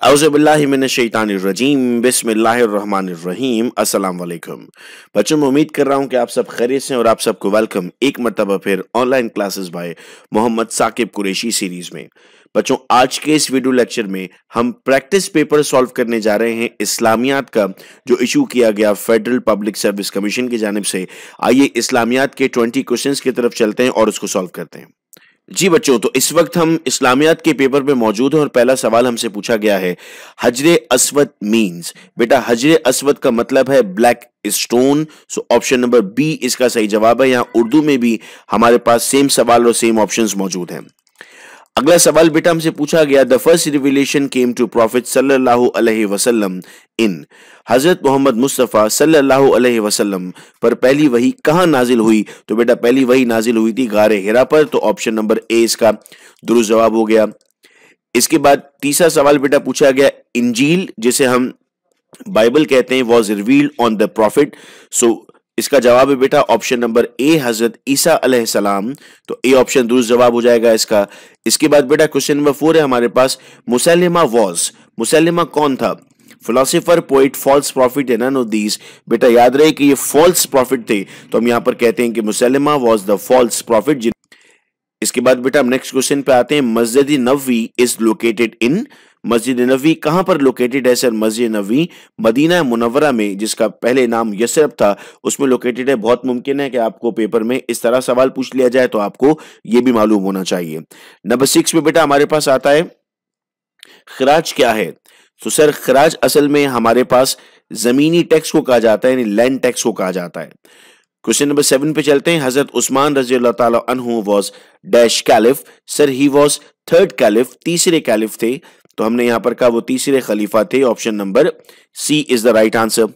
औज़ुबिल्लाहिमिनश्शैतानिर्रजीम बिस्मिल्लाहिर्रहमानिर्रहीम अस्सलाम वालेकुम। बच्चों, मैं उम्मीद कर रहा हूँ कि आप सब खैरियत से और आप सबको वेलकम एक मर्तबा फिर online classes by Mohammad Saqib Qureshi series में। बच्चों, आज के इस वीडियो लेक्चर में हम प्रैक्टिस पेपर सॉल्व करने जा रहे हैं इस्लामियात का, जो इशू किया गया फेडरल पब्लिक सर्विस कमीशन की जानिब से। आइए इस्लामियात के 20 क्वेश्चंस की तरफ चलते हैं और उसको सॉल्व करते हैं। जी बच्चों, तो इस वक्त हम इस्लामियात के पेपर पे मौजूद हैं और पहला सवाल हमसे पूछा गया है, हजरे अस्वद मीन्स। बेटा, हजरे अस्वद का मतलब है black stone. So option number B इसका सही जवाब है। यहाँ उर्दू में भी हमारे पास सेम सवाल और सेम ऑप्शंस मौजूद हैं। अगला सवाल बेटा हमसे पूछा गया, the first revelation came to prophet सल्लल्लाहु अलैहि वसल्लम इन। हजरत मोहम्मद मुस्तफ़ा सल्लल्लाहु अलैहि वसल्लम पर पहली वही कहाँ नाजिल हुई? तो बेटा पहली वही नाजिल हुई थी गारे हिरा पर। तो ऑप्शन नंबर ए इसका दुरुस्त जवाब हो गया। इसके बाद तीसरा सवाल बेटा पूछा गया, इंजील जिसे हम बाइबल कहते हैं was revealed on the prophet. So इसका जवाब है बेटा ऑप्शन नंबर ए हजरत ईसा अलैहिस्सलाम। तो ए ऑप्शन दुरुस्त जवाब हो जाएगा इसका। इसके बाद बेटा क्वेश्चन नंबर 4 है हमारे पास, मुसैलिमा वॉज। मुसैलिमा कौन था? फिलोसोफर, पोइट, फॉल्स प्रॉफिट है नन ऑफ दीज। बेटा याद रहे कि ये फॉल्स प्रॉफिट थे, तो हम यहां पर कहते हैं कि मुसैलिमा वॉज द फॉल्स प्रॉफिट। इसके बाद बेटा हम नेक्स्ट क्वेश्चन पे आते हैं, मस्जिद नबवी इज लोकेटेड इन। मस्जिद नबवी कहां पर लोकेटेड है सर? मस्जिद नबवी मदीना मुनव्वरा में, जिसका पहले नाम यसरब था, उसमें लोकेटेड है। बहुत मुमकिन है कि आपको पेपर में इस तरह सवाल पूछ लिया जाए, तो आपको यह भी मालूम होना चाहिए। नंबर 6 पे बेटा हमारे पास आता है, खराज क्या है? तो सर खराज असल में हमारे पास जमीनी टैक्स को कहा जाता है, यानी लैंड टैक्स को कहा जाता है। क्वेश्चन नंबर 7 पे चलते हैं, हजरत उस्मान रजी अल्लाह ताला अन्हु was dash caliph. Sir he was third caliph, तीसरे कैलिफ थे। तो हमने यहां पर कहा वो तीसरे खलीफा थे। Option number C is the right answer.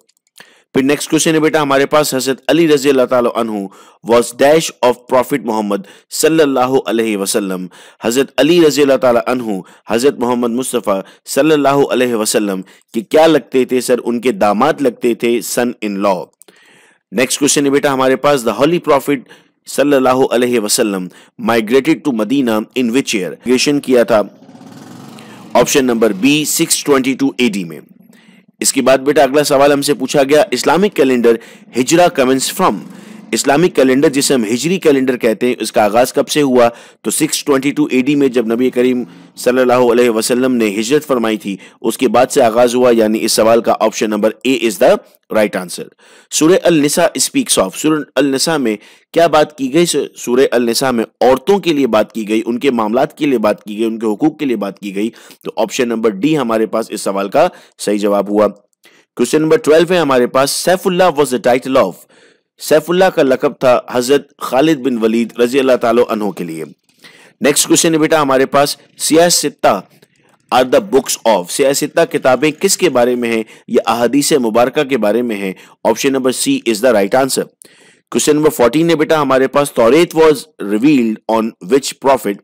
फिर नेक्स्ट क्वेश्चन है बेटा हमारे पास, हजरत अली रजी अल्लाह ताला अन्हु was dash of prophet Muhammad सल्लल्लाहु अलैहि वसल्लम। हजरत अली रजी अल्लाह ताला अन्हु हजरत मोहम्मद मुस्तफ़ा सल्लल्लाहु अलैहि वसल्लम के क्या लगते थे सर? उनके दामाद लगते थे, सन इन लॉ। नेक्स्ट क्वेश्चन है बेटा हमारे पास, द होली प्रॉफिट सल्लल्लाहु अलैहि वसल्लम migrated to Medina in which year? Migration किया था ऑप्शन नंबर बी 622 एडी में। इसके बाद बेटा अगला सवाल हमसे पूछा गया, इस्लामिक कैलेंडर हिजरा कमेंस फ्रॉम। इस्लामिक कैलेंडर जिसे हम हिजरी कैलेंडर कहते हैं, इसका आगाज कब से हुआ? तो 622 एडी में, जब नबी करीम सल्लल्लाहु अलैहि वसल्लम ने हिजरत फरमाई थी, उसके बाद से आगाज हुआ। यानी इस सवाल का option number A is the right answer. सूरह अल निसा स्पीक्स ऑफ। सूरह अल निसा में क्या बात की गई? सूरह अल निसा में औरतों के लिए बात की गई, उनके मामलात के लिए बात की गई, उनके हुकूक के लिए बात की गई। तो ऑप्शन नंबर डी हमारे पास इस सवाल का सही जवाब हुआ। क्वेश्चन नंबर 12 है हमारे पास, Saifullah was the title of. Saifullah का लकब था हजरत खालिद बिन वलीद रजी अल्लाह ताला अन्हु के लिए। नेक्स्ट क्वेश्चन है बेटा हमारे पास, सियासित्ता आर द बुक्स ऑफ। सियासित्ता किताबें किसके बारे में है? ये अहादीस मुबारका के बारे में है। Option number C is the right answer. Question number 14 है बेटा हमारे पास, तौरेत was revealed on which prophet.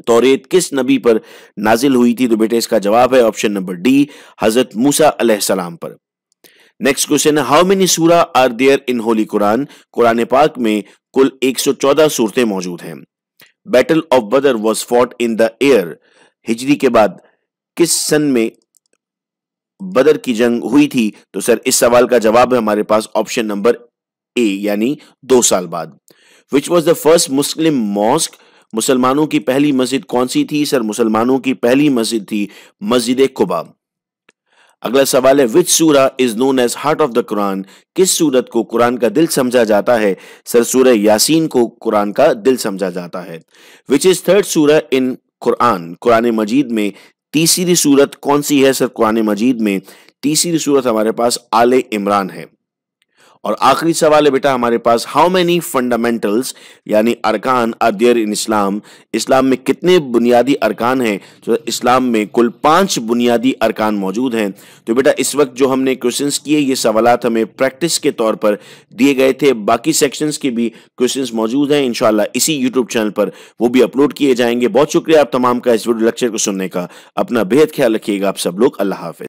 तौरेत किस नबी पर नाजिल हुई थी? तो बेटा इसका जवाब है ऑप्शन नंबर डी, हजरत मूसा अलैहिस्सलाम पर। नेक्स्ट क्वेश्चन है, हाउ मेनी सूरा are there in holy Quran. Quran पाक में कुल 114 सूरतें मौजूद हैं। Battle of Badr was fought in the year. हिजरी के बाद किस सन में बदर की जंग हुई थी? तो सर इस सवाल का जवाब है हमारे पास ऑप्शन नंबर ए, यानी 2 साल बाद। Which was the first Muslim mosque. मुसलमानों की पहली मस्जिद कौन सी थी? सर मुसलमानों की पहली मस्जिद थी मस्जिद कुबा। अगला सवाल है, विच सूरा is known as heart of the Quran. किस सूरत को कुरान का दिल समझा जाता है? सर सूरह यासीन को कुरान का दिल समझा जाता है। विच इज थर्ड सूरा इन कुरान। कुरान मजीद में तीसरी सूरत कौन सी है? सर कुरान मजीद में तीसरी सूरत हमारे पास आले इमरान है। और आखिरी सवाल है बेटा हमारे पास, हाउ मेनी फंडामेंटल्स यानी अरकान आर देयर इन इस्लाम। इस्लाम में कितने बुनियादी अरकान हैं? तो इस्लाम में कुल 5 बुनियादी अरकान मौजूद हैं। तो बेटा इस वक्त जो हमने क्वेश्चंस किए, ये सवालात हमें प्रैक्टिस के तौर पर दिए गए थे। बाकी सेक्शंस के भी क्वेश्चंस मौजूद हैं, इंशाल्लाह इसी यूट्यूब चैनल पर वो भी अपलोड किए जाएंगे। बहुत शुक्रिया आप तमाम का इस वीडियो लेक्चर को सुनने का। अपना बेहद ख्याल रखिएगा आप सब लोग। अल्लाह हाफिज।